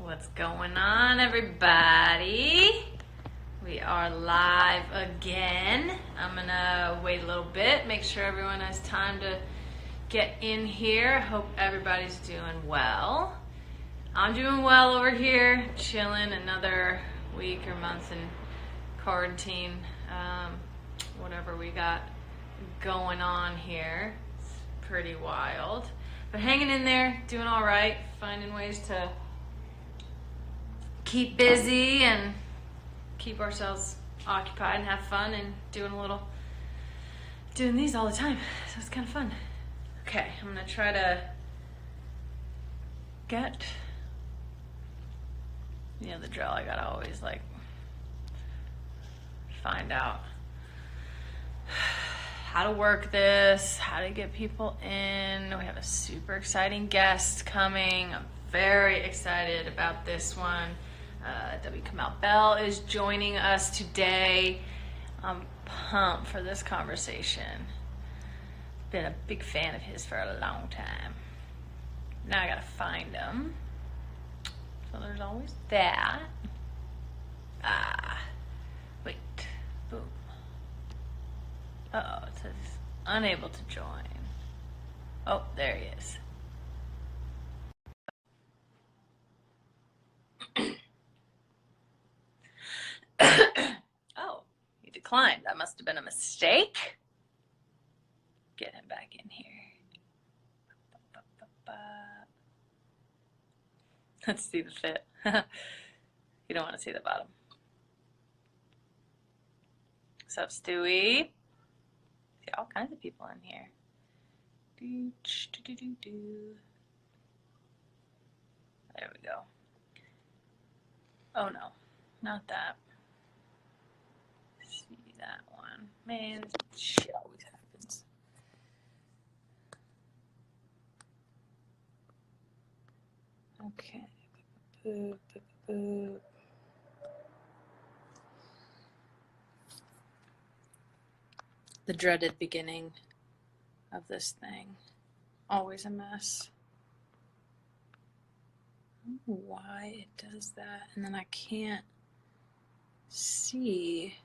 What's going on, everybody? We are live again. I'm gonna wait a little bit, make sure everyone has time to get in here. Hope everybody's doing well. I'm doing well over here, chilling another week or month in quarantine, whatever we got going on here. It's pretty wild, but hanging in there, doing all right, finding ways to keep busy and keep ourselves occupied and have fun and doing these all the time. So it's kind of fun. Okay, I'm gonna try to get, the drill. I gotta always find out how to work this, how to get people in. We have a super exciting guest coming. I'm very excited about this one. Kamau Bell is joining us today. I'm pumped for this conversation. Been a big fan of his for a long time. Now I gotta find him. So there's always that. Wait. Boom. Uh-oh, it says unable to join. Oh, there he is. Oh, he declined. That must have been a mistake. Get him back in here. Let's see the fit. You don't want to see the bottom. What's up, Stewie? See all kinds of people in here. There we go. Oh no, not that. See that one. Man, shit always happens. Okay. The dreaded beginning of this thing. Always a mess. I don't know why it does that, and then I can't see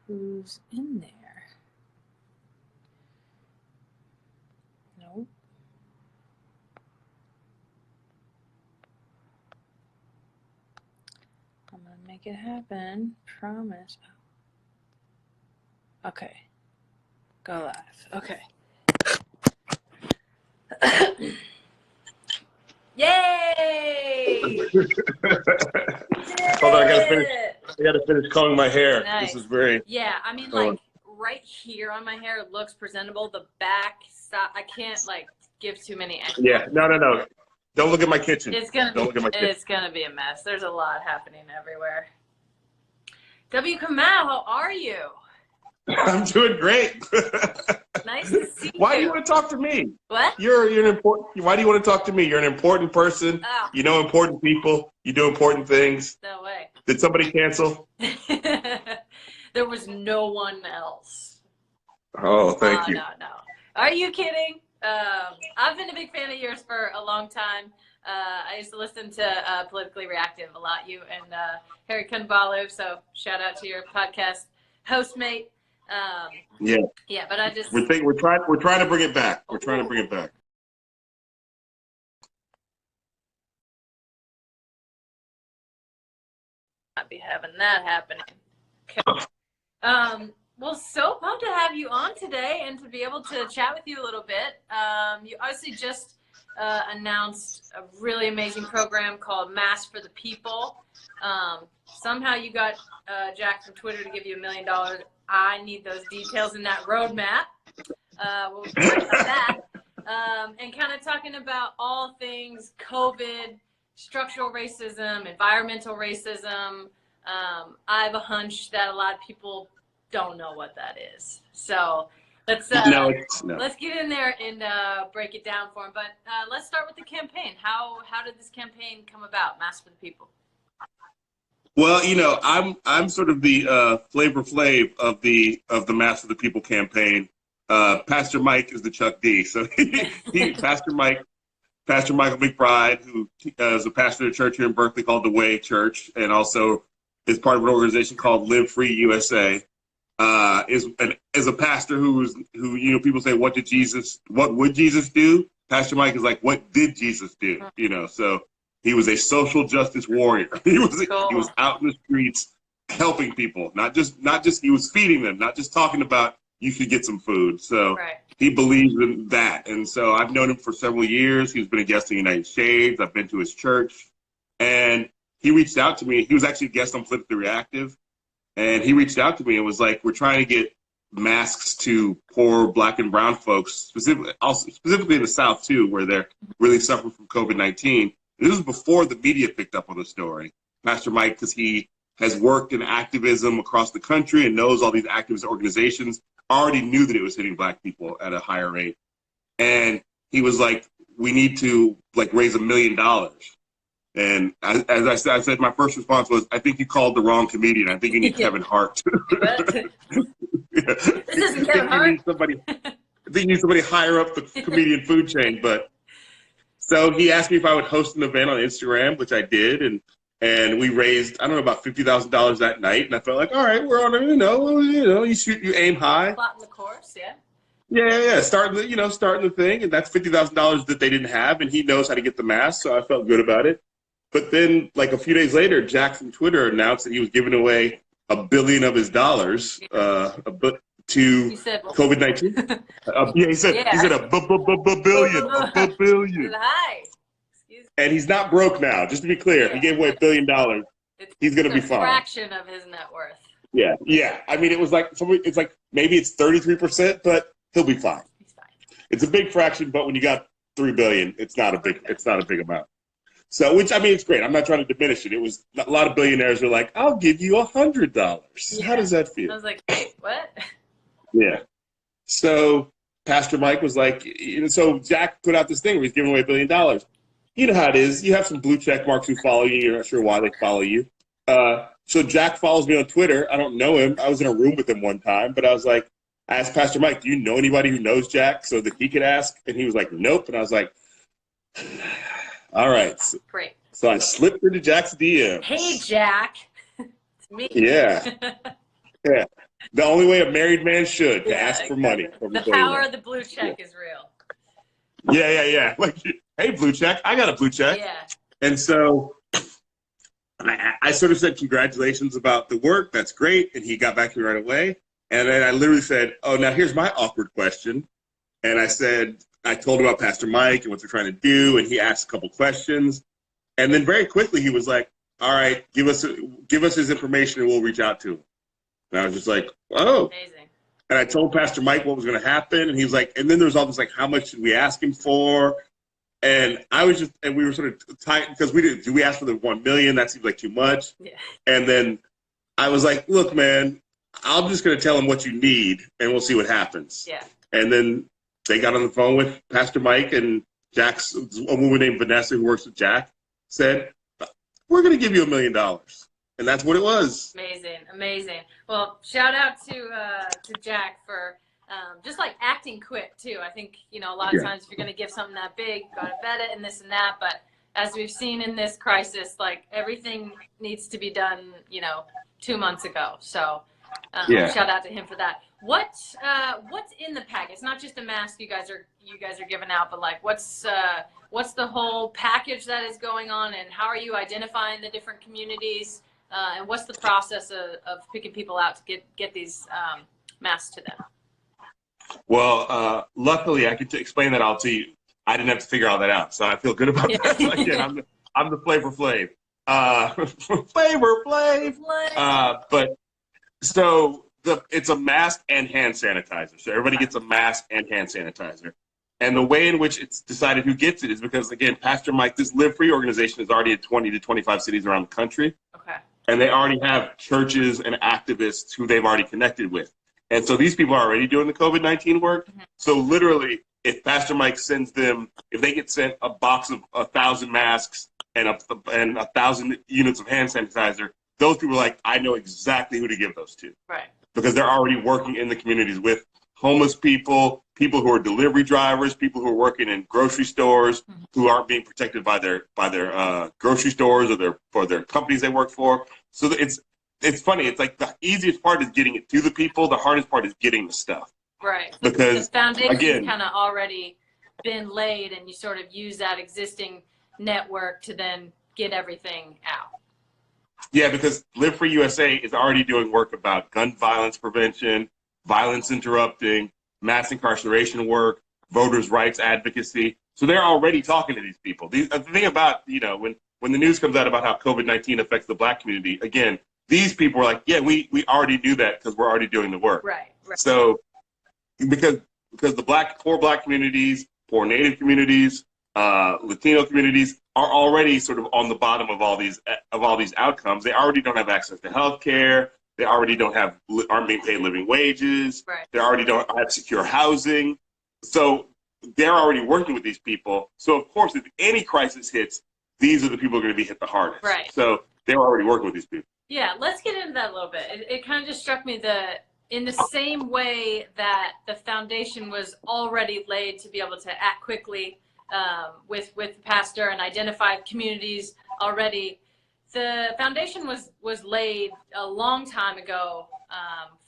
who's in there. Nope. I'm gonna make it happen. Promise. Okay. Go live. Okay. Yay! Hold on, I gotta finish combing my hair. Nice. This is very. Yeah, I mean, right here on my hair, it looks presentable. The back side, I can't give too many angles. Yeah, no. Don't look at my kitchen. It's gonna be a mess. There's a lot happening everywhere. Kamau, how are you? I'm doing great. Nice to see you. Why do you want to talk to me? What? You're an important. Why do you want to talk to me? You're an important person. Oh. You know important people. You do important things. No way. Did somebody cancel? There was no one else. Oh, thank you. No. Are you kidding? I've been a big fan of yours for a long time. I used to listen to Politically Reactive a lot, you and Harry Kunbalu, so shout out to your podcast hostmate. Yeah, but I just we're trying to bring it back. We're trying to bring it back. Not be having that happening. Okay. Well, so pumped to have you on today and to be able to chat with you a little bit. You obviously just announced a really amazing program called Mass for the People. Somehow you got Jack from Twitter to give you $1 million. I need those details in that roadmap. We'll talk about that. And kind of talking about all things COVID, structural racism, environmental racism. I have a hunch that a lot of people don't know what that is. So let's get in there and break it down for them. But let's start with the campaign. How did this campaign come about, Mass for the People? Well, I'm sort of the Flavor Flav of the Mass for the People campaign. Pastor Mike is the Chuck D. So Pastor Mike Pastor Michael McBride, who is a pastor of a church here in Berkeley called the Way Church, and also is part of an organization called Live Free USA. Is a pastor who people say, what would Jesus do? Pastor Mike is like, what did Jesus do? So he was a social justice warrior. He was out in the streets helping people, not just he was feeding them, not just talking about you should get some food. So he believes in that. And so I've known him for several years. He's been a guest in the United Shades. I've been to his church, and he reached out to me. He was actually a guest on Flip the Reactive. And he reached out to me and was like, we're trying to get masks to poor Black and brown folks, specifically in the South, too, where they're really suffering from COVID-19. This was before the media picked up on the story. Pastor Mike, because he has worked in activism across the country and knows all these activist organizations, already knew that it was hitting Black people at a higher rate. And he was like, we need to raise $1 million. And as I said, my first response was, I think you called the wrong comedian. I think you need Kevin Hart. This isn't Kevin Hart. I think you need somebody higher up the comedian food chain. But so he asked me if I would host an event on Instagram, which I did. And we raised, I don't know, about $50,000 that night. And I felt like, all right, we're on, you aim high. Plotting the course, yeah. Yeah. Starting the thing. And that's $50,000 that they didn't have. And he knows how to get the mask. So I felt good about it. But then, a few days later, Jack from Twitter announced that he was giving away $1 billion of his dollars to COVID-19. He said a billion. Hi. And he's not broke now. Just to be clear, he gave away $1 billion. He's going to be fine. It's a fraction of his net worth. Yeah. I mean, it's like maybe it's 33%, but he'll be fine. He's fine. It's a big fraction, but when you got $3 billion, it's not a big amount. So, which, I mean, it's great. I'm not trying to diminish it. It was a lot of billionaires were like, I'll give you $100. Yeah. How does that feel? I was like, wait, what? Yeah. So Pastor Mike was like, so Jack put out this thing where he's giving away $1 billion. You know how it is. You have some blue check marks who follow you. You're not sure why they follow you. So Jack follows me on Twitter. I don't know him. I was in a room with him one time, but I asked Pastor Mike, do you know anybody who knows Jack so that he could ask? And he was like, nope. And I was like, all right. Great. So I slipped into Jack's DM. Hey, Jack. It's me. Yeah. Yeah. The only way a married man should, to ask for money. The power of the blue check is real. Yeah. Like, hey, blue check. I got a blue check. Yeah. And so I sort of said, congratulations about the work. That's great. And he got back to me right away. And then I literally said, oh, now here's my awkward question. And I told him about Pastor Mike and what they're trying to do, and he asked a couple questions. And then very quickly he was like, all right, give us his information and we'll reach out to him. And I was just like, oh. Amazing. And I told Pastor Mike what was going to happen, and he was like, and then there was all this, how much should we ask him for? And we were sort of tight, because we asked for the $1 million? That seems like too much. Yeah. And then I was like, look, man, I'm just going to tell him what you need, and we'll see what happens. Yeah. And then they got on the phone with Pastor Mike, and a woman named Vanessa who works with Jack said, we're going to give you $1 million. And that's what it was. Amazing. Well, shout out to Jack for just acting quick too. I think, a lot of times if you're going to give something that big, you got to vet it and this and that. But as we've seen in this crisis, everything needs to be done, 2 months ago. So shout out to him for that. What's in the pack? It's not just a mask you guys are giving out, but what's the whole package that is going on, and how are you identifying the different communities, and what's the process of picking people out to get these masks to them? Well, luckily I could explain that all to you. I didn't have to figure all that out, so I feel good about that. So again, I'm the Flavor Flav. Flavor Flav. But so it's a mask and hand sanitizer. So everybody gets a mask and hand sanitizer. And the way in which it's decided who gets it is because, again, Pastor Mike, this Live Free organization is already in 20 to 25 cities around the country. Okay. And they already have churches and activists who they've already connected with. And so these people are already doing the COVID-19 work. Mm-hmm. So literally, if Pastor Mike sends them, if they get sent a box of 1,000 masks and 1,000 units of hand sanitizer, those people are like, I know exactly who to give those to. Right. Because they're already working in the communities with homeless people, people who are delivery drivers, people who are working in grocery stores. Mm-hmm. who aren't being protected by their grocery stores or their companies they work for. So it's funny. It's like the easiest part is getting it to the people. The hardest part is getting the stuff. Right. So because the foundation's again, kind of already been laid, and you sort of use that existing network to then get everything out. Yeah, because Live Free USA is already doing work about gun violence prevention, violence interrupting, mass incarceration work, voters' rights advocacy. So they're already talking to these people. The thing about, when the news comes out about how COVID-19 affects the Black community, again, these people are like, yeah, we already knew that because we're already doing the work. Right. So because the poor Black communities, poor Native communities, Latino communities are already sort of on the bottom of all these outcomes. They already don't have access to health care. They already aren't being paid living wages. Right. They already don't have secure housing. So they're already working with these people. So of course, if any crisis hits, these are the people who are going to be hit the hardest. Right. So they're already working with these people. Yeah, let's get into that a little bit. It kind of just struck me that in the same way that the foundation was already laid to be able to act quickly with the pastor and identify communities already, the foundation was laid a long time ago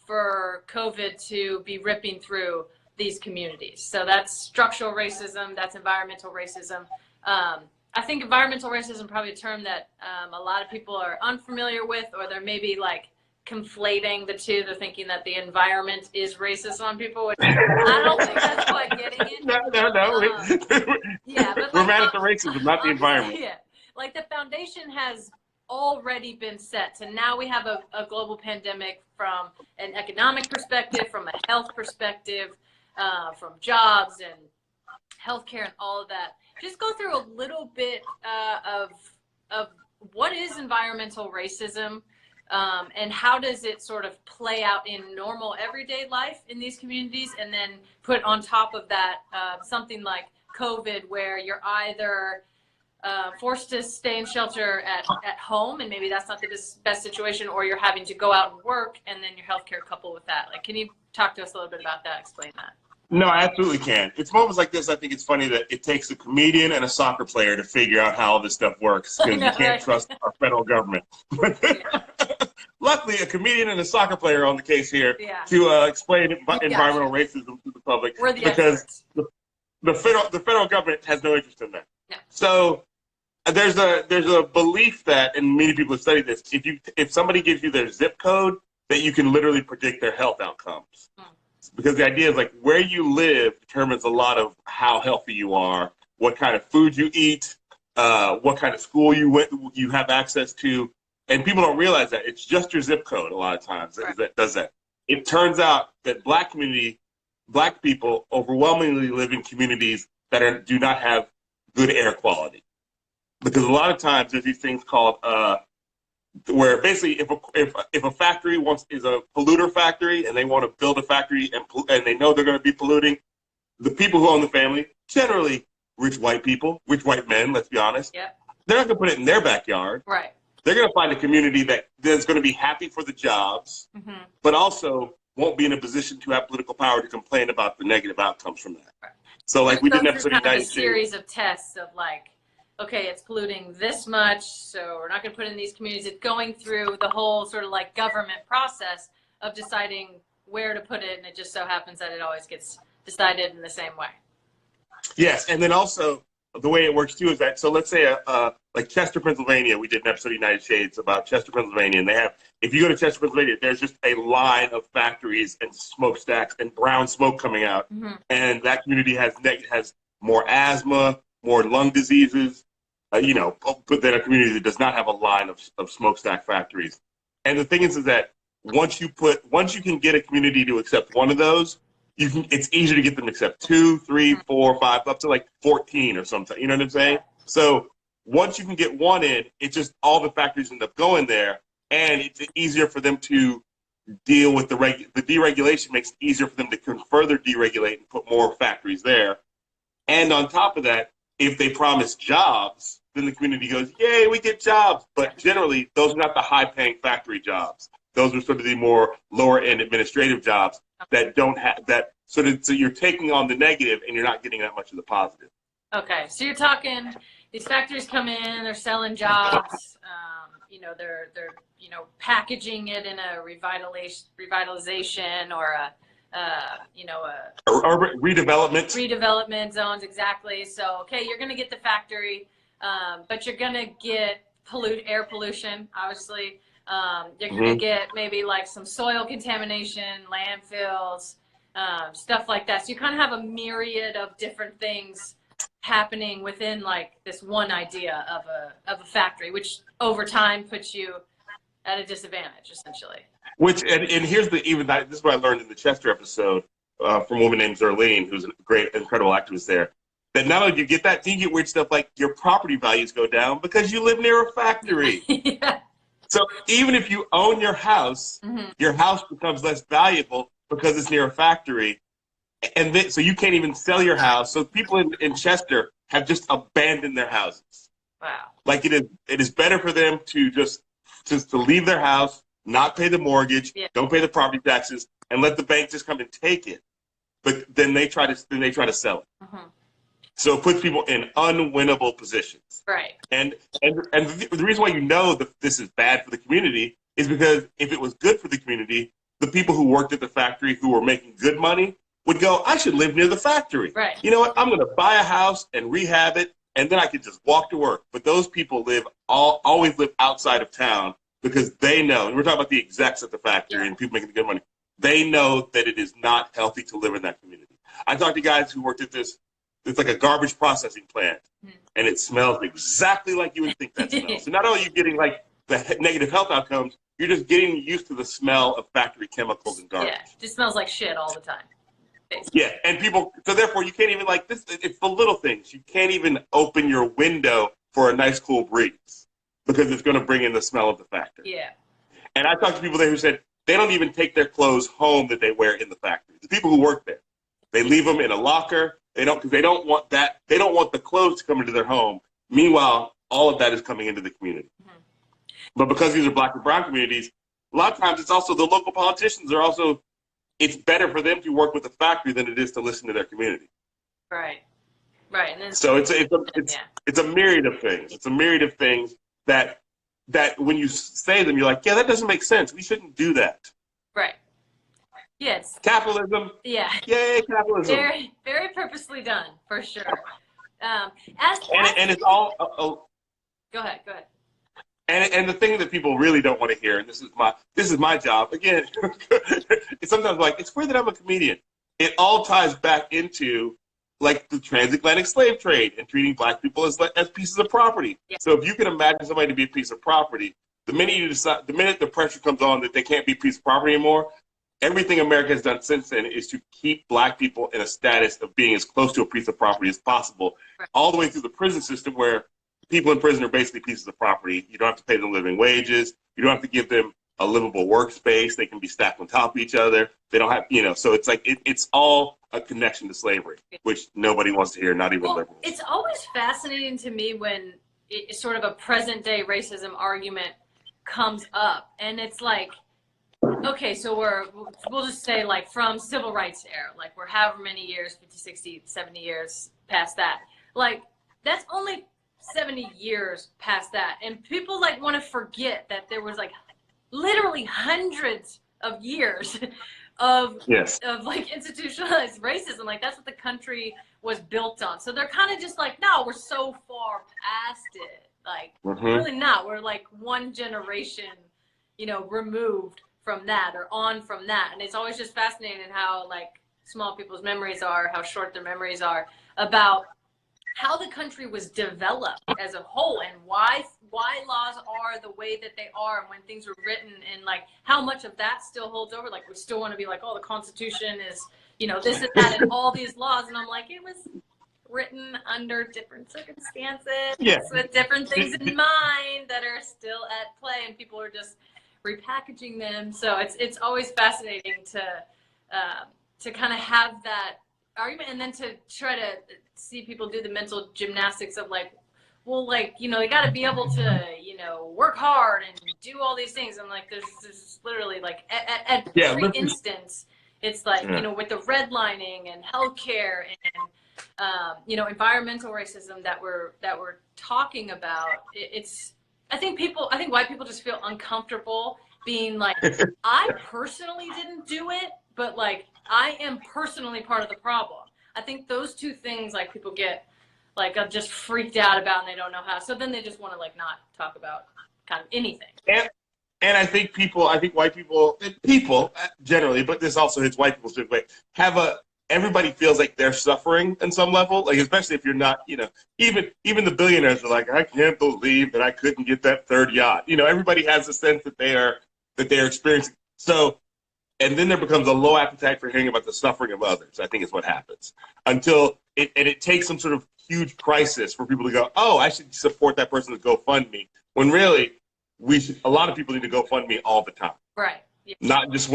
for COVID to be ripping through these communities. So that's structural racism, that's environmental racism. I think environmental racism is probably a term that a lot of people are unfamiliar with, or they're maybe like conflating the two. They're thinking that the environment is racist on people, which I don't think that's quite getting it. No. Yeah, but we're mad at the racism, not the environment. Yeah, like the foundation has already been set. So now we have a global pandemic from an economic perspective, from a health perspective, from jobs and healthcare and all of that. Just go through a little bit of what is environmental racism, and how does it sort of play out in normal everyday life in these communities, and then put on top of that something like COVID, where you're either forced to stay in shelter at home, and maybe that's not the best situation, or you're having to go out and work, and then your healthcare coupled with that. Like, can you talk to us a little bit about that, explain that? No, I absolutely can. It's moments like this, I think it's funny that it takes a comedian and a soccer player to figure out how all this stuff works, because you can't trust our federal government. Luckily, a comedian and a soccer player are on the case here to explain environmental racism to the public, We're the because experts. the federal government has no interest in that. No. So there's a belief that, and many people have studied this, if somebody gives you their zip code, that you can literally predict their health outcomes. Because the idea is like where you live determines a lot of how healthy you are, what kind of food you eat, what kind of school you have access to. And people don't realize that it's just your zip code a lot of times that does that. It turns out that Black people overwhelmingly live in communities that do not have good air quality. Because a lot of times there's these things called where basically if a factory is a polluter factory and they want to build a factory and they know they're going to be polluting, the people who own the family, generally rich white men, let's be honest, they're not going to put it in their backyard. Right. They're going to find a community that's going to be happy for the jobs, but also won't be in a position to have political power to complain about the negative outcomes from that. Right. So like we did an episode of United States. A series of tests of like, okay, it's polluting this much, so we're not going to put it in these communities. It's going through the whole sort of like government process of deciding where to put it, and it just so happens that it always gets decided in the same way. Yes, and then also the way it works too is that, so let's say like Chester, Pennsylvania, we did an episode of United Shades about Chester, Pennsylvania, and if you go to Chester, Pennsylvania, there's just a line of factories and smokestacks and brown smoke coming out, and that community has more asthma, more lung diseases, put that in a community that does not have a line of smokestack factories. And the thing is that once you can get a community to accept one of those, it's easier to get them to accept 2, 3, 4, 5, up to like 14 or something. You know what I'm saying? So once you can get one in, it's just all the factories end up going there, and it's easier for them to deal with the deregulation. Makes it easier for them to further deregulate and put more factories there. And on top of that, if they promise jobs, then the community goes, yay, we get jobs. But generally, those are not the high-paying factory jobs. Those are sort of the more lower-end administrative jobs that don't have that. So you're taking on the negative and you're not getting that much of the positive. Okay, so you're talking these factories come in, they're selling jobs. You know, they're you know packaging it in a revitalization or a you know a Urban redevelopment. redevelopment zones, exactly. So okay, you're gonna get the factory, but you're gonna get air pollution, obviously. You're gonna Mm-hmm. get maybe like some soil contamination, landfills, stuff like that. So you kind of have a myriad of different things happening within like this one idea of a factory, which over time puts you at a disadvantage, essentially. Which and here's the even this is what I learned in the Chester episode from a woman named Zerlene, who's a great, incredible activist there. That not only do you get that, you get weird stuff like your property values go down because you live near a factory. Yeah. So even if you own your house becomes less valuable because it's near a factory. And then, so you can't even sell your house. So people in Chester have just abandoned their houses. Wow. Like it is better for them to just to leave their house, not pay the mortgage, don't pay the property taxes, and let the bank just come and take it. But then they try to sell it. Mm-hmm. So it puts people in unwinnable positions. Right. And the reason why you know that this is bad for the community is because if it was good for the community, the people who worked at the factory who were making good money would go, I should live near the factory. Right. You know what? I'm going to buy a house and rehab it, and then I can just walk to work. But those people always live outside of town because they know, and we're talking about the execs at the factory and people making the good money, they know that it is not healthy to live in that community. I talked to guys who worked at this, it's like a garbage processing plant, and it smells exactly like you would think that smells. So not only are you getting like the negative health outcomes, you're just getting used to the smell of factory chemicals and garbage. Yeah, it just smells like shit all the time. Basically. Yeah, and people, so therefore you can't even like this, it's the little things. You can't even open your window for a nice cool breeze because it's going to bring in the smell of the factory. Yeah. And I talked to people there who said they don't even take their clothes home that they wear in the factory. The people who work there, they leave them in a locker. Because they don't want that. They don't want the clothes to come into their home. Meanwhile, all of that is coming into the community. Mm-hmm. But because these are Black and brown communities, a lot of times it's also the local politicians are also. It's better for them to work with the factory than it is to listen to their community. Right. Right. And then, so it's a myriad of things. It's a myriad of things that when you say them, you're like, yeah, that doesn't make sense. We shouldn't do that. Right. Yes. Capitalism. Yeah. Yay, capitalism. Very, very purposely done, for sure. And it's all. Go ahead. And the thing that people really don't want to hear, and this is my job again. It's sometimes like it's weird that I'm a comedian. It all ties back into like the transatlantic slave trade and treating Black people as pieces of property. Yeah. So if you can imagine somebody to be a piece of property, the minute the pressure comes on that they can't be a piece of property anymore. Everything America has done since then is to keep Black people in a status of being as close to a piece of property as possible, all the way through the prison system where people in prison are basically pieces of property. You don't have to pay them living wages. You don't have to give them a livable workspace. They can be stacked on top of each other. They don't have, so it's like it's all a connection to slavery, which nobody wants to hear, not even liberals. It's always fascinating to me when sort of a present-day racism argument comes up, and it's like, okay, so we'll just say like from civil rights era, like we're however many years, 50, 60, 70 years past that. Like that's only 70 years past that. And people like want to forget that there was like literally hundreds of years of like institutionalized racism. Like that's what the country was built on. So they're kind of just like, no, we're so far past it. Like really not. We're like one generation, removed from that or on from that. And it's always just fascinating how like small people's memories are, how short their memories are about how the country was developed as a whole and why laws are the way that they are and when things were written and like how much of that still holds over. Like we still want to be like, oh, the Constitution is, this and that and all these laws. And I'm like, it was written under different circumstances with different things in mind that are still at play and people are just repackaging them. So it's always fascinating to kind of have that argument and then to try to see people do the mental gymnastics of like, well, like, they got to be able to, work hard and do all these things. And like, there's literally like at every instance, it's like, with the redlining and healthcare and environmental racism that we're talking about. I think white people just feel uncomfortable being like, I personally didn't do it, but like I am personally part of the problem. I think those two things, like, people get like just freaked out about, and they don't know how. So then they just want to like not talk about kind of anything. And I think white people generally, but this also hits white people specifically, everybody feels like they're suffering in some level, like, especially if you're not, even the billionaires are like, I can't believe that I couldn't get that third yacht. Everybody has a sense that they are experiencing. So, and then there becomes a low appetite for hearing about the suffering of others, I think is what happens. Until it takes some sort of huge crisis for people to go, oh, I should support that person's GoFundMe, when really a lot of people need to GoFundMe all the time. Right. Yeah. Not just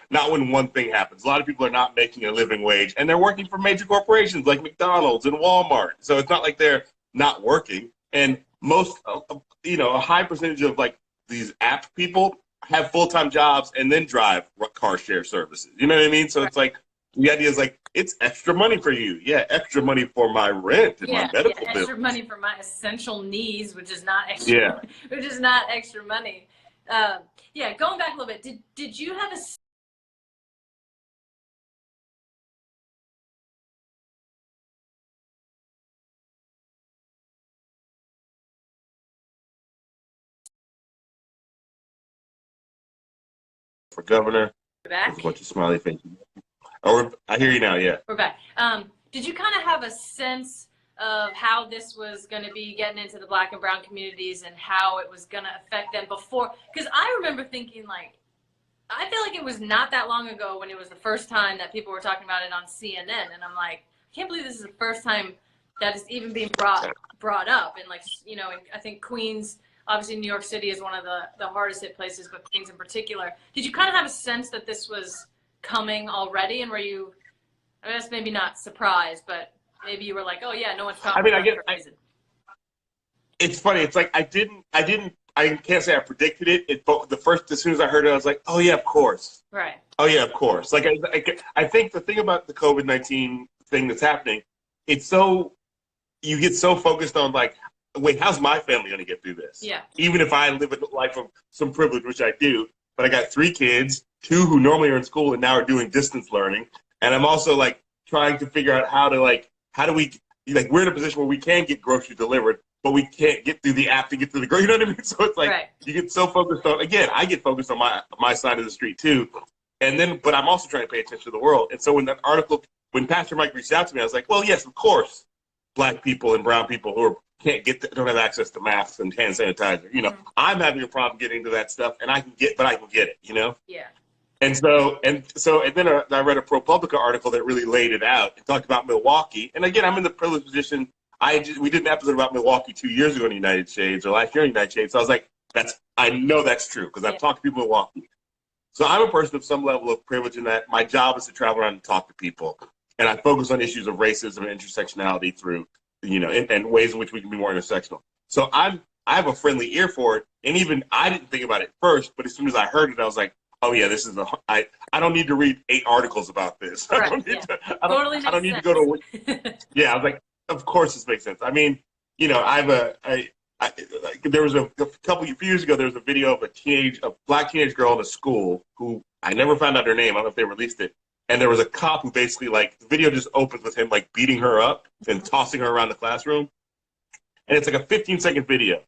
not when one thing happens. A lot of people are not making a living wage, and they're working for major corporations like McDonald's and Walmart. So it's not like they're not working. And most, a high percentage of like these app people have full-time jobs and then drive car share services. You know what I mean? So It's like, the idea is like, it's extra money for you. Yeah, extra money for my rent and my medical bills. Extra money for my essential needs, which is not extra. Which is not extra money. Going back a little bit, did you have a for governor? back? There's a bunch of smiley faces. Oh, I hear you now. Yeah, we're back. Did you kind of have a sense of how this was going to be getting into the Black and brown communities and how it was going to affect them before? Because I remember thinking, like, I feel like it was not that long ago when it was the first time that people were talking about it on CNN, and I'm like, I can't believe this is the first time that it's even being brought up. And like, I think Queens, obviously New York City is one of the hardest hit places, but Queens in particular. Did you kind of have a sense that this was coming already, and were you, I guess maybe not surprised, but maybe you were like, oh yeah, no one's talking about it. It's funny. It's like I can't say I predicted it. But as soon as I heard it, I was like, oh yeah, of course. Right. Oh yeah, of course. Like I think the thing about the COVID-19 thing that's happening, you get so focused on like, wait, how's my family going to get through this? Yeah. Even if I live a life of some privilege, which I do, but I got 3 kids, 2 who normally are in school and now are doing distance learning, and I'm also like trying to figure out how do we we're in a position where we can get groceries delivered, but we can't get through the app to get to the grocery. You know what I mean? So it's like, You get so focused on, again, I get focused on my side of the street too. But I'm also trying to pay attention to the world. And so when Pastor Mike reached out to me, I was like, well, yes, of course, Black people and brown people who don't have access to masks and hand sanitizer. I'm having a problem getting to that stuff, and I can get it, Yeah. And then I read a ProPublica article that really laid it out. It talked about Milwaukee. And again, I'm in the privileged position. We did an episode about Milwaukee 2 years ago in the United States, or last year in the United States. So I was like, I know that's true because I've talked to people in Milwaukee. So I'm a person of some level of privilege in that my job is to travel around and talk to people. And I focus on issues of racism and intersectionality through, and ways in which we can be more intersectional. So I have a friendly ear for it. And even I didn't think about it first, but as soon as I heard it, I was like, oh yeah, this is I don't need to read 8 articles about this. Right, I don't need to go to. Yeah, I was like, of course this makes sense. I mean, there was a few years ago, there was a video of a Black teenage girl in a school who I never found out her name. I don't know if they released it. And there was a cop who basically, like, the video just opens with him like beating her up and tossing her around the classroom. And it's like a 15-second video.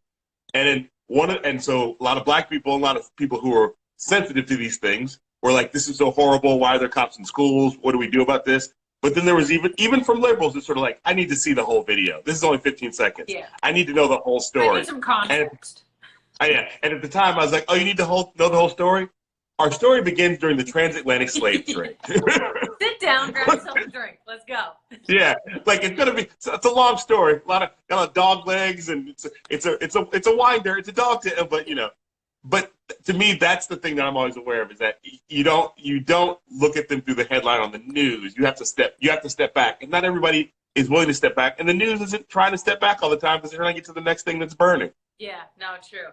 And then so a lot of Black people, a lot of people who are sensitive to these things were like, this is so horrible. Why are there cops in schools? What do we do about this? But then there was even from liberals, it's sort of like, I need to see the whole video. This is only 15 seconds. Yeah. I need to know the whole story. I need some context. And at the time, I was like, oh, you need to know the whole story? Our story begins during the transatlantic slave trade. Sit down, grab yourself a drink. Let's go. Yeah, like it's a long story. A lot of dog legs, and it's a winder. It's a dog tail, but to me, that's the thing that I'm always aware of, is that you don't look at them through the headline on the news. You have to step back, and not everybody is willing to step back. And the news isn't trying to step back all the time because they're trying to get to the next thing that's burning. Yeah, no, true.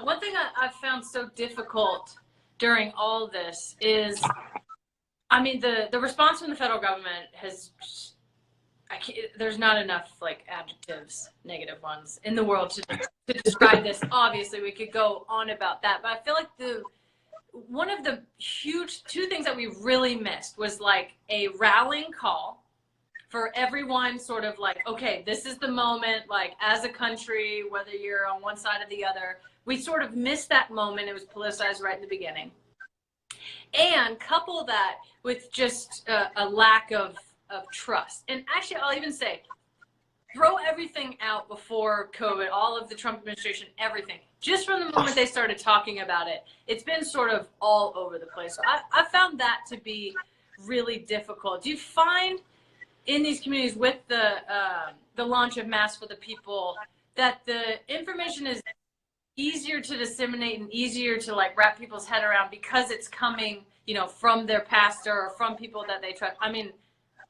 One thing I've found so difficult during all this is, I mean, the response from the federal government there's not enough like adjectives, negative ones in the world to describe this. Obviously, we could go on about that, but I feel like one of the huge two things that we really missed was like a rallying call for everyone, sort of like, okay, this is the moment, like as a country, whether you're on one side or the other, we sort of missed that moment. It was politicized right in the beginning. And couple that with just a lack of trust. And actually, I'll even say, throw everything out before COVID, all of the Trump administration, everything. Just from the moment they started talking about it, it's been sort of all over the place. So I found that to be really difficult. Do you find in these communities with the launch of Mass for the People that the information is easier to disseminate and easier to like wrap people's head around because it's coming, you know, from their pastor or from people that they trust? I mean,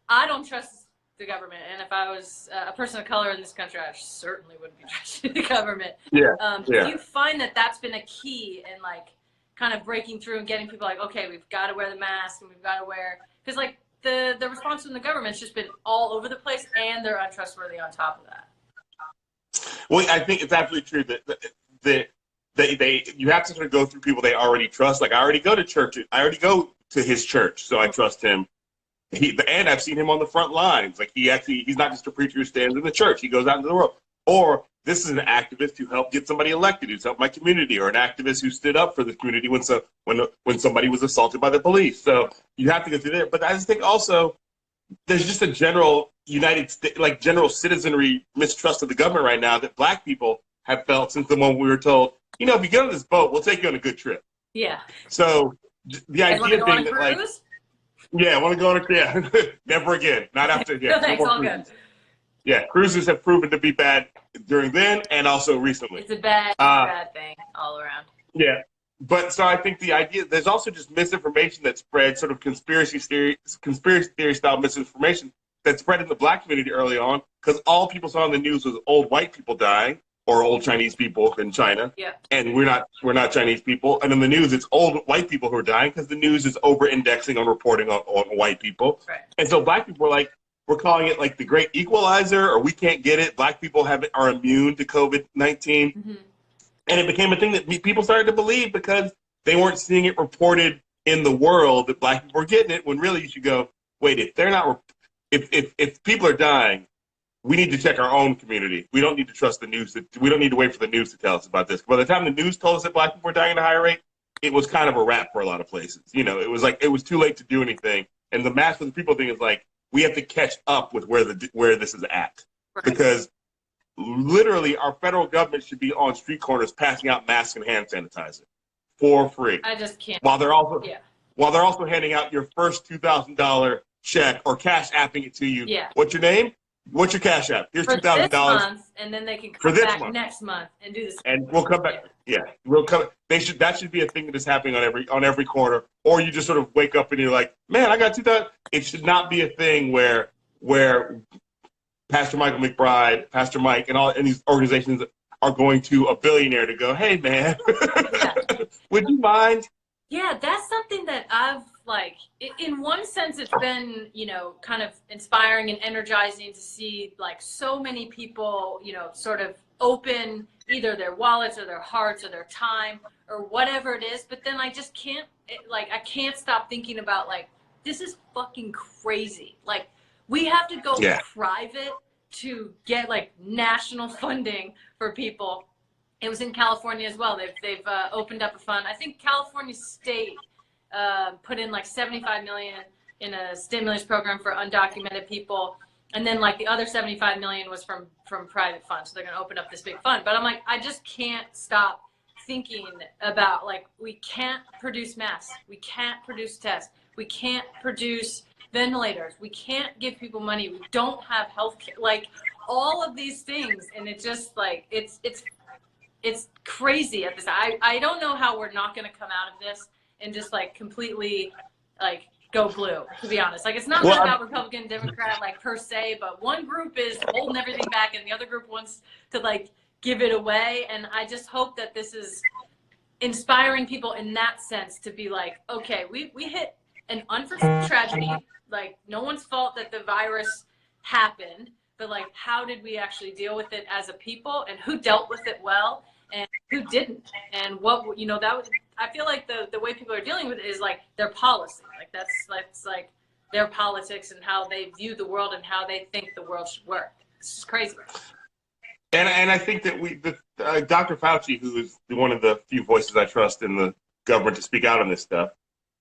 I don't trust the government, and if I was a person of color in this country, I certainly wouldn't be trusting the government. Yeah. Do you find that that's been a key in like kind of breaking through and getting people like, okay, we've got to wear the mask and we've got to wear, because like the response from the government's just been all over the place, and they're untrustworthy on top of that. Well, I think it's absolutely true that you have to sort of go through people they already trust. Like I already go to church. I already go to his church, so I trust him. And I've seen him on the front lines. Like he's not just a preacher who stands in the church. He goes out into the world. Or this is an activist who helped get somebody elected, who's helped my community, or an activist who stood up for the community when somebody was assaulted by the police. So you have to go through there. But I just think also there's just a general general citizenry mistrust of the government right now that Black people have felt since the moment we were told, you know, if you get on this boat, we'll take you on a good trip. Yeah. So the idea thing that like. Yeah, I want to go on a cruise. Never again. Not after. Yeah, no, thanks, all good. Yeah, cruises have proven to be bad during then and also recently. It's a bad thing all around. Yeah, but so I think the idea, there's also just misinformation that spread, sort of conspiracy theory style misinformation that spread in the Black community early on, because all people saw on the news was old white people dying, or old Chinese people in China. Yeah. And we're not Chinese people. And in the news, it's old white people who are dying because the news is over-indexing on reporting on white people. Right. And so Black people were like, we're calling it like the great equalizer, or we can't get it. Black people are immune to COVID-19. Mm-hmm. And it became a thing that people started to believe because they weren't seeing it reported in the world that Black people were getting it, when really you should go, wait, if people are dying, we need to check our own community. We don't need to trust the news. We don't need to wait for the news to tell us about this. By the time the news told us that Black people were dying at a higher rate, it was kind of a wrap for a lot of places. You know, it was like, it was too late to do anything. And the Mask for the People thing is like, we have to catch up with where this is at. Right. Because literally our federal government should be on street corners passing out masks and hand sanitizer for free. I just can't. While they're also handing out your first $2,000 check or cash apping it to you. Yeah. What's your name? What's your cash app? Here's $2,000. And then they can come back next month and do this. And we'll come back. Yeah, we'll come. That should be a thing that is happening on every corner. Or you just sort of wake up and you're like, man, I got $2,000. It should not be a thing where Pastor Michael McBride, Pastor Mike, and these organizations are going to a billionaire to go, hey man, would you mind? Yeah, that's something that I've like, in one sense, it's been, you know, kind of inspiring and energizing to see like so many people, you know, sort of open either their wallets or their hearts or their time or whatever it is. But then I just can't, I can't stop thinking about like, this is fucking crazy. Like, we have to go private to get like national funding for people. It was in California as well. They've opened up a fund. I think California State put in like $75 million in a stimulus program for undocumented people, and then like the other $75 million was from private funds. So they're going to open up this big fund. But I'm like, I just can't stop thinking about like, we can't produce masks, we can't produce tests, we can't produce ventilators, we can't give people money, we don't have health care, like all of these things, and it just like it's crazy at this. I don't know how we're not going to come out of this and just like completely like go blue, to be honest. Like, it's not about Republican, Democrat, like per se, but one group is holding everything back and the other group wants to like give it away. And I just hope that this is inspiring people in that sense to be like, okay, we hit an unforeseen tragedy. Like, no one's fault that the virus happened, but like, how did we actually deal with it as a people, and who dealt with it well and who didn't, and what, you know, that was, I feel like the way people are dealing with it is like their policy, like that's like their politics and how they view the world and how they think the world should work. It's just crazy. And I think that Dr. Fauci, who is one of the few voices I trust in the government to speak out on this stuff,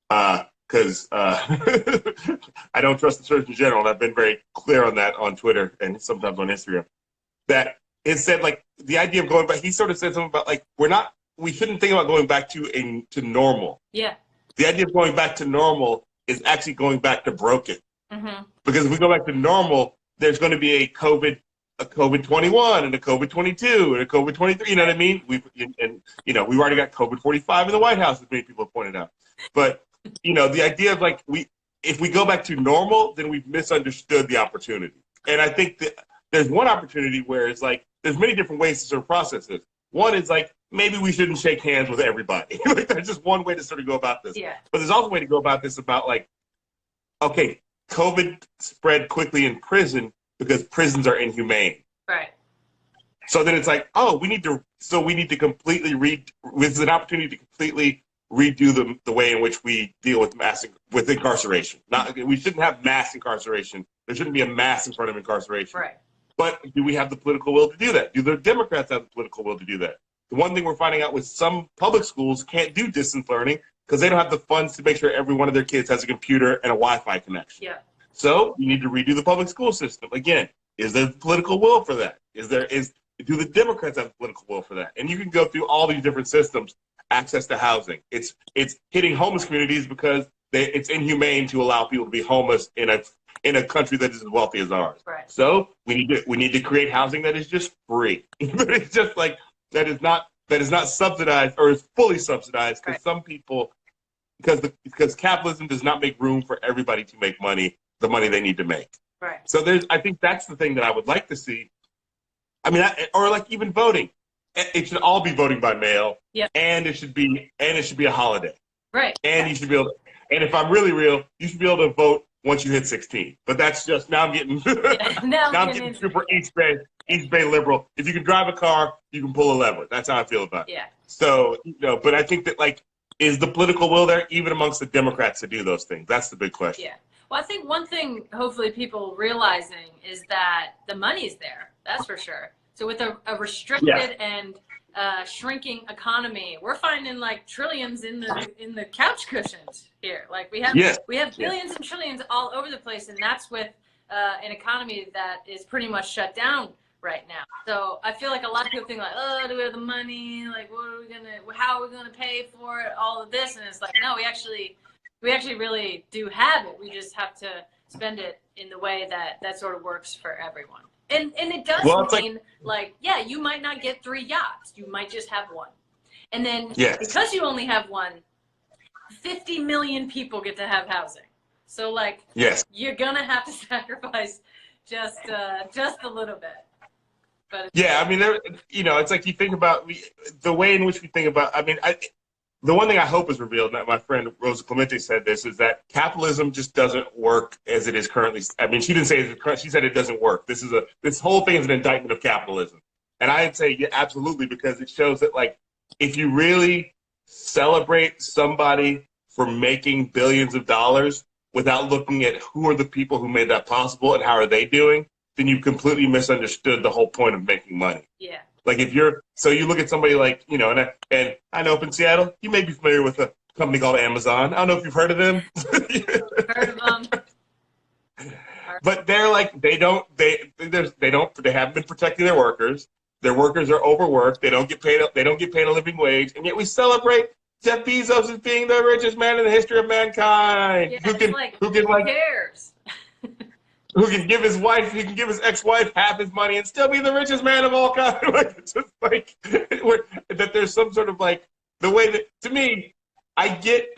because I don't trust the Surgeon General, and I've been very clear on that on Twitter and sometimes on Instagram, that it said, like, the idea of going back, he sort of said something about, like, we shouldn't think about going back to normal. Yeah. The idea of going back to normal is actually going back to broken. Mm-hmm. Because if we go back to normal, there's going to be a COVID-21 and a COVID-22 and a COVID-23. You know what I mean? We've already got COVID-45 in the White House, as many people have pointed out. But, you know, the idea of, like, if we go back to normal, then we've misunderstood the opportunity. And I think that there's one opportunity where it's like, there's many different ways to sort of process this. One is like, maybe we shouldn't shake hands with everybody. Like, there's just one way to sort of go about this. Yeah. But there's also a way to go about this about, like, okay, COVID spread quickly in prison because prisons are inhumane. Right. So then it's like, oh, we need to completely this is an opportunity to completely redo the way in which we deal with incarceration. We shouldn't have mass incarceration. There shouldn't be a mass in front of incarceration. Right. But do we have the political will to do that? Do the Democrats have the political will to do that? The one thing we're finding out with some public schools can't do distance learning because they don't have the funds to make sure every one of their kids has a computer and a Wi-Fi connection. Yeah. So you need to redo the public school system. Again, is there political will for that? Do the Democrats have the political will for that? And you can go through all these different systems. Access to housing. It's hitting homeless communities because it's inhumane to allow people to be homeless in a country that is as wealthy as ours. Right. So we need to create housing that is just free. But it's just like that is not subsidized or is fully subsidized because some people because capitalism does not make room for everybody to make the money they need to make. Right. So I think that's the thing that I would like to see. I mean, or like even voting. It should all be voting by mail. Yep. And it should be a holiday. Right. And you should be able and if I'm really real, you should be able to vote once you hit 16. But that's just now I'm getting now I'm getting super East Bay liberal. If you can drive a car, you can pull a lever. That's how I feel about it. Yeah. So, but I think that, like, is the political will there even amongst the Democrats to do those things? That's the big question. Yeah. Well, I think one thing hopefully people realizing is that the money's there. That's for sure. So with a restricted and shrinking economy, we're finding like trillions in the couch cushions here. Like we have billions and trillions all over the place, and that's with an economy that is pretty much shut down right now. So I feel like a lot of people think like, oh, do we have the money? Like, how are we gonna pay for it? All of this, and it's like, no, we actually really do have it. We just have to spend it in the way that sort of works for everyone. And it does mean like, yeah, you might not get 3 yachts. You might just have one. And then because you only have one, 50 million people get to have housing. So like, you're gonna have to sacrifice just a little bit. But I mean, it's like you think about the way in which we think about. I mean, the one thing I hope is revealed, and my friend Rosa Clemente said this, is that capitalism just doesn't work as it is currently. I mean, she didn't say it, she said it doesn't work. This whole thing is an indictment of capitalism. And I'd say, yeah, absolutely, because it shows that, like, if you really celebrate somebody for making billions of dollars without looking at who are the people who made that possible and how are they doing, then you've completely misunderstood the whole point of making money. Yeah. Like you look at somebody like, and I know up in Seattle, you may be familiar with a company called Amazon. I don't know if you've heard of them. Heard of them. But they're like, they haven't been protecting their workers. Their workers are overworked. They don't get paid a living wage. And yet we celebrate Jeff Bezos as being the richest man in the history of mankind. Yeah, who cares? Who can give his ex-wife half his money and still be the richest man of all time. Like, it's just like that there's some sort of like the way that, to me, I get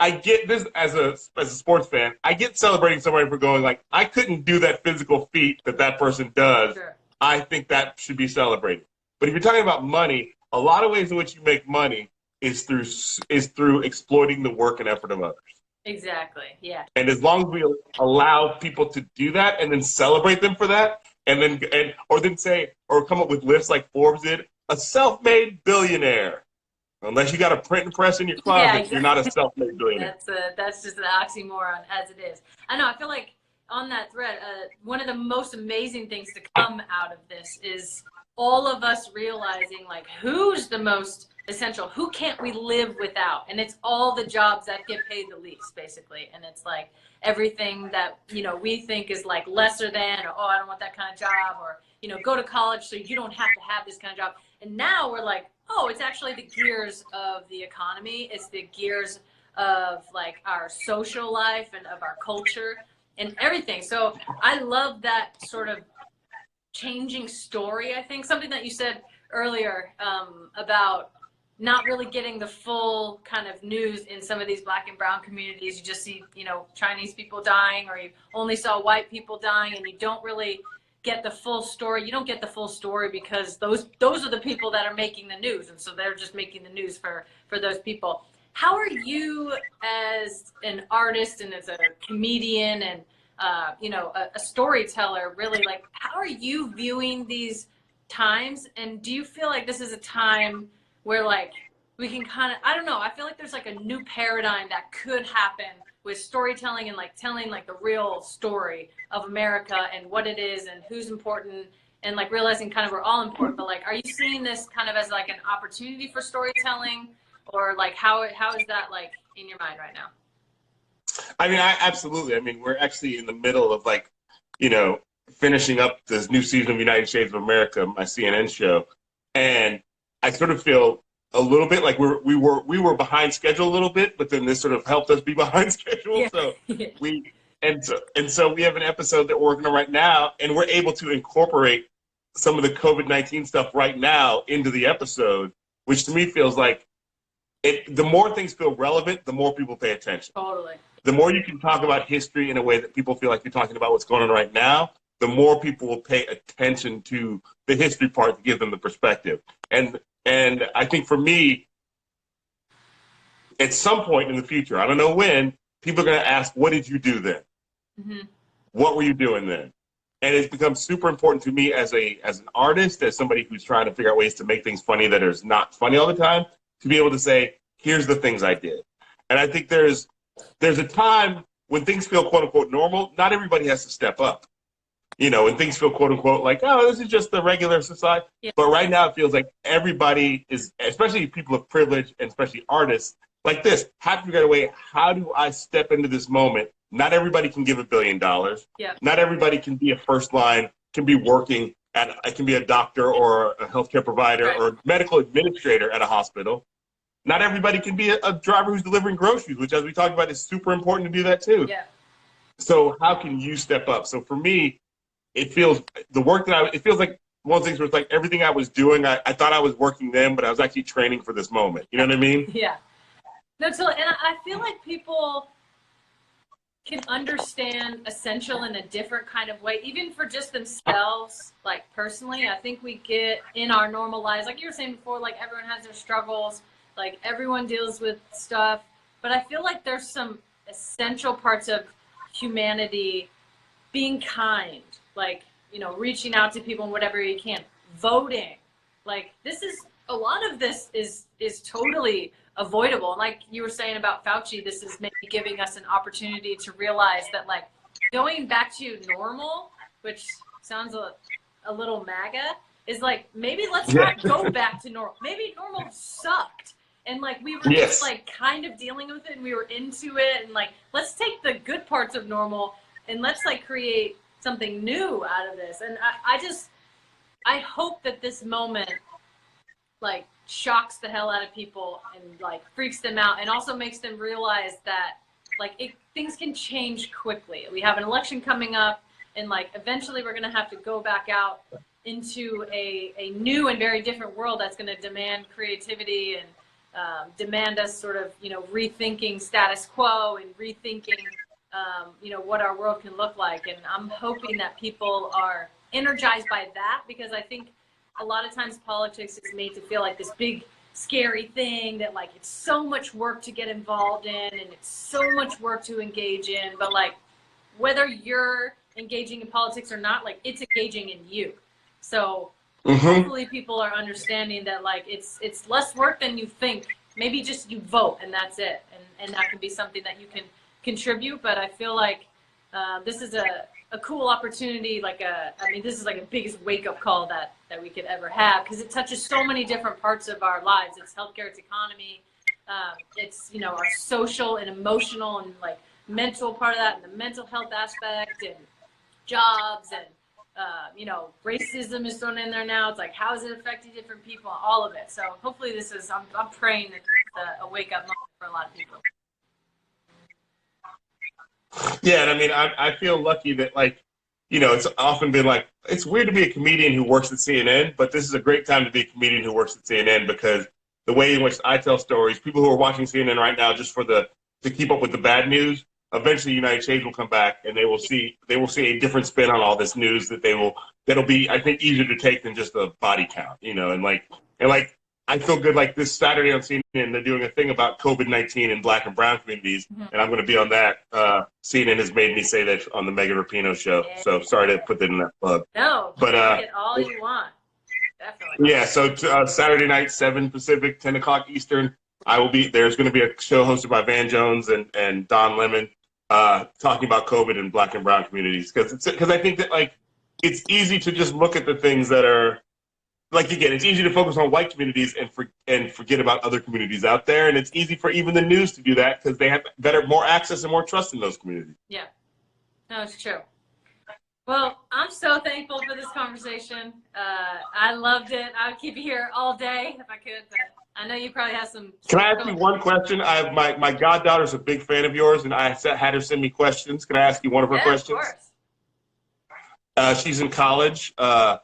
this as a sports fan. I get celebrating somebody for going like, I couldn't do that physical feat that person does. Sure. I think that should be celebrated. But if you're talking about money, a lot of ways in which you make money is through exploiting the work and effort of others. Exactly. Yeah. And as long as we allow people to do that and then celebrate them for that, or then say, or come up with lists like Forbes did, a self-made billionaire. Unless you got a print and press in your Yeah, closet, you're not a exactly. self-made billionaire. That's just an oxymoron as it is. I know. I feel like on that thread, one of the most amazing things to come out of this is all of us realizing like who's the most essential, who can't we live without, and it's all the jobs that get paid the least, basically. And it's like everything that we think is like lesser than, or oh, I don't want that kind of job, or go to college so you don't have to have this kind of job. And now we're like, oh, it's actually the gears of the economy. It's the gears of like our social life and of our culture and everything. So I love that sort of changing story. I think something that you said earlier about not really getting the full kind of news in some of these Black and brown communities. You just see, Chinese people dying, or you only saw white people dying, and you don't really get the full story. You don't get the full story because those are the people that are making the news, and so they're just making the news for those people. How are you as an artist and as a comedian and a storyteller, really, like, how are you viewing these times? And do you feel like this is a time where like we can kind of, I don't know, I feel like there's like a new paradigm that could happen with storytelling and like telling like the real story of America and what it is and who's important, and like realizing kind of we're all important. But like, are you seeing this kind of as like an opportunity for storytelling, or like how is that like in your mind right now? I mean, absolutely. I mean, we're actually in the middle of like, finishing up this new season of United States of America, my CNN show, and I sort of feel a little bit like we were behind schedule a little bit, but then this sort of helped us be behind schedule. Yeah. So so we have an episode that we're working on right now, and we're able to incorporate some of the COVID-19 stuff right now into the episode, which to me feels like the more things feel relevant, the more people pay attention. Totally. The more you can talk about history in a way that people feel like you're talking about what's going on right now, the more people will pay attention to the history part to give them the perspective. And I think for me, at some point in the future, I don't know when, people are going to ask, what did you do then? Mm-hmm. What were you doing then? And it's become super important to me as an artist, as somebody who's trying to figure out ways to make things funny that are not funny all the time, to be able to say, here's the things I did. And I think there's a time when things feel quote unquote normal. Not everybody has to step up. When things feel quote unquote like, oh, this is just the regular society. Yeah. But right now it feels like everybody is, especially people of privilege and especially artists like this, have to figure out a way, how do I step into this moment? Not everybody can give $1 billion. Yeah. Not everybody can be a first line, can be working can be a doctor or a healthcare provider, right, or a medical administrator at a hospital. Not everybody can be a driver who's delivering groceries, which, as we talked about, is super important to do that too. Yeah. So how can you step up? So for me, it feels like one of the things where it's like everything I was doing, I thought I was working then, but I was actually training for this moment. You know what I mean? Yeah. No, so, and I feel like people can understand essential in a different kind of way, even for just themselves. Like personally, I think we get in our normal lives, like you were saying before, like everyone has their struggles, like everyone deals with stuff, but I feel like there's some essential parts of humanity, being kind, like, reaching out to people in whatever you can, voting, like a lot of this is totally avoidable. And like you were saying about Fauci, this is maybe giving us an opportunity to realize that like going back to normal, which sounds a little MAGA, is like, maybe let's not go back to normal. Maybe normal sucked. And like we were just like kind of dealing with it and we were into it, and like let's take the good parts of normal and let's like create something new out of this. And I hope that this moment like shocks the hell out of people and like freaks them out, and also makes them realize that like things can change quickly. We have an election coming up, and like eventually we're gonna have to go back out into a new and very different world that's gonna demand creativity and demand us sort of rethinking status quo and rethinking what our world can look like. And I'm hoping that people are energized by that, because I think a lot of times politics is made to feel like this big scary thing that like it's so much work to get involved in and it's so much work to engage in, but like whether you're engaging in politics or not, like it's engaging in you. So hopefully people are understanding that like it's less work than you think. Maybe just you vote and that's it, and that can be something that you can contribute. But I feel like this is a cool opportunity. I mean, this is like the biggest wake up call that we could ever have, because it touches so many different parts of our lives. It's healthcare, it's economy, it's, you know, our social and emotional and like mental part of that, and the mental health aspect, and jobs, and you know, racism is thrown in there now. It's like, how is it affecting different people? All of it. So hopefully this is, I'm praying that it's a wake up moment for a lot of people. Yeah, and I mean, I feel lucky that, like, you know, it's often been like, it's weird to be a comedian who works at CNN, but this is a great time to be a comedian who works at CNN, because the way in which I tell stories, people who are watching CNN right now just for to keep up with the bad news, eventually United Change will come back and they will see a different spin on all this news that'll be, I think, easier to take than just a body count, you know, and like I feel good, like this Saturday on CNN, they're doing a thing about COVID-19 in Black and brown communities, and I'm going to be on that. CNN has made me say that on the Megan Rapinoe show, so sorry to put that in that plug. No, but get all you want. Definitely. Yeah, so Saturday night, 7 Pacific, 10 o'clock Eastern, I will be, there's going to be a show hosted by Van Jones and Don Lemon, talking about COVID in Black and brown communities, because I think that, like, it's easy to just look at the things that are, like, again, it's easy to focus on white communities and forget about other communities out there, and it's easy for even the news to do that because they have more access and more trust in those communities. Yeah, no, it's true. Well, I'm so thankful for this conversation. I loved it. I would keep you here all day if I could, but I know you probably have some. Can I ask you one question? I have my goddaughter's a big fan of yours, and I had her send me questions. Can I ask you one of her questions? Of course. She's in college. Her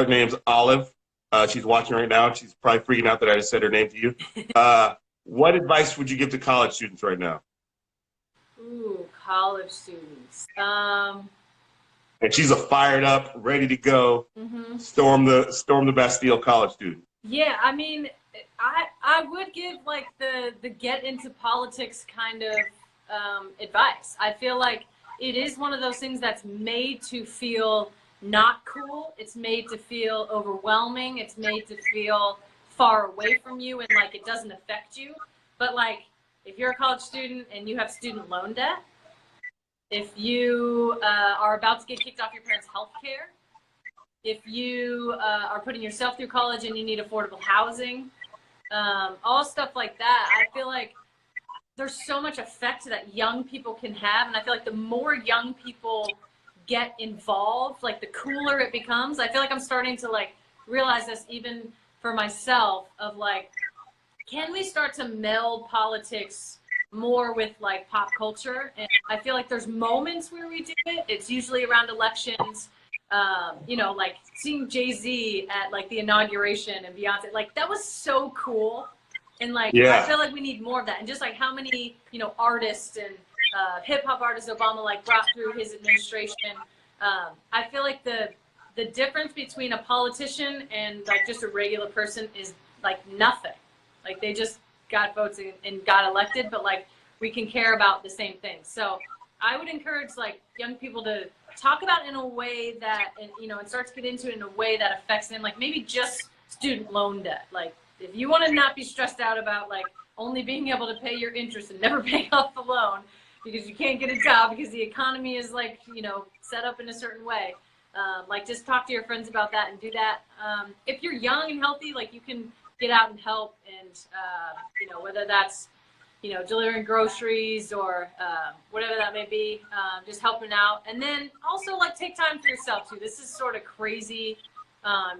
name's Olive. She's watching right now. She's probably freaking out that I just said her name to you. What advice would you give to college students right now? Ooh, college students. And she's a fired up, ready to go, storm the Bastille college student. Yeah, I mean, I would give like the get into politics kind of advice. I feel like it is one of those things that's made to feel not cool. It's made to feel overwhelming. It's made to feel far away from you and like it doesn't affect you. But like if you're a college student and you have student loan debt, if you are about to get kicked off your parents' health care, if you are putting yourself through college and you need affordable housing, all stuff like that, I feel like there's so much effect that young people can have. And I feel like the more young people get involved, like the cooler it becomes. I feel like I'm starting to like realize this even for myself of like, can we start to meld politics more with like pop culture? And I feel like there's moments where we do it. It's usually around elections. You know, like seeing Jay-Z at like the inauguration and Beyonce, like that was so cool. And like, I feel like we need more of that. And just like how many, you know, artists and hip hop artists Obama like brought through his administration. I feel like the difference between a politician and like just a regular person is like nothing. Like they just got votes and got elected, but like we can care about the same things. So I would encourage like young people to talk about it in a way that, you know, and start to get into it in a way that affects them. Like maybe just student loan debt. Like if you want to not be stressed out about like only being able to pay your interest and never paying off the loan because you can't get a job because the economy is like, you know, set up in a certain way. Like just talk to your friends about that and do that. If you're young and healthy, like you can get out and help, and you know, whether that's, you know, delivering groceries or whatever that may be, just helping out. And then also like take time for yourself too. This is sort of crazy.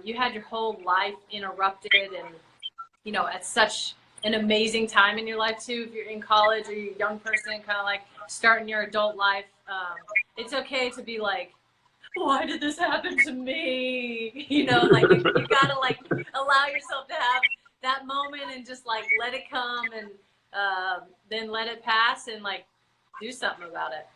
You had your whole life interrupted, and you know, at such an amazing time in your life too. If you're in college or you're a young person, kind of like starting your adult life, it's okay to be like, why did this happen to me? You know, like you gotta like allow yourself to have that moment and just like let it come, and then let it pass and like do something about it.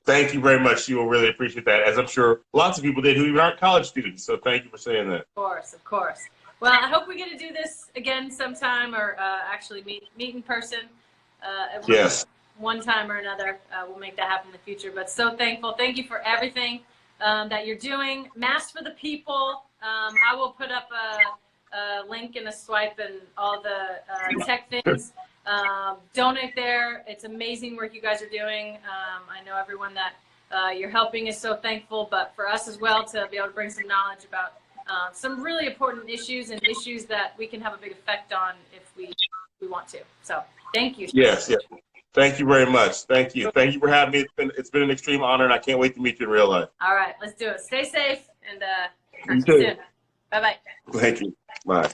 Thank you very much. You will really appreciate that, as I'm sure lots of people did who even aren't college students. So thank you for saying that. Of course, of course. Well, I hope we get to do this again sometime, or actually meet in person. Yes. One time or another. We'll make that happen in the future. But so thankful. Thank you for everything that you're doing. Mass for the People. I will put up a link and a swipe and all the tech things. Donate there. It's amazing work you guys are doing. I know everyone that you're helping is so thankful, but for us as well to be able to bring some knowledge about some really important issues and issues that we can have a big effect on if we want to. So thank you. Yes, yes. Thank you very much. Thank you. Thank you for having me. It's been an extreme honor, and I can't wait to meet you in real life. All right, let's do it. Stay safe and talk You to you too. soon. Bye-bye. Thank you. Bye.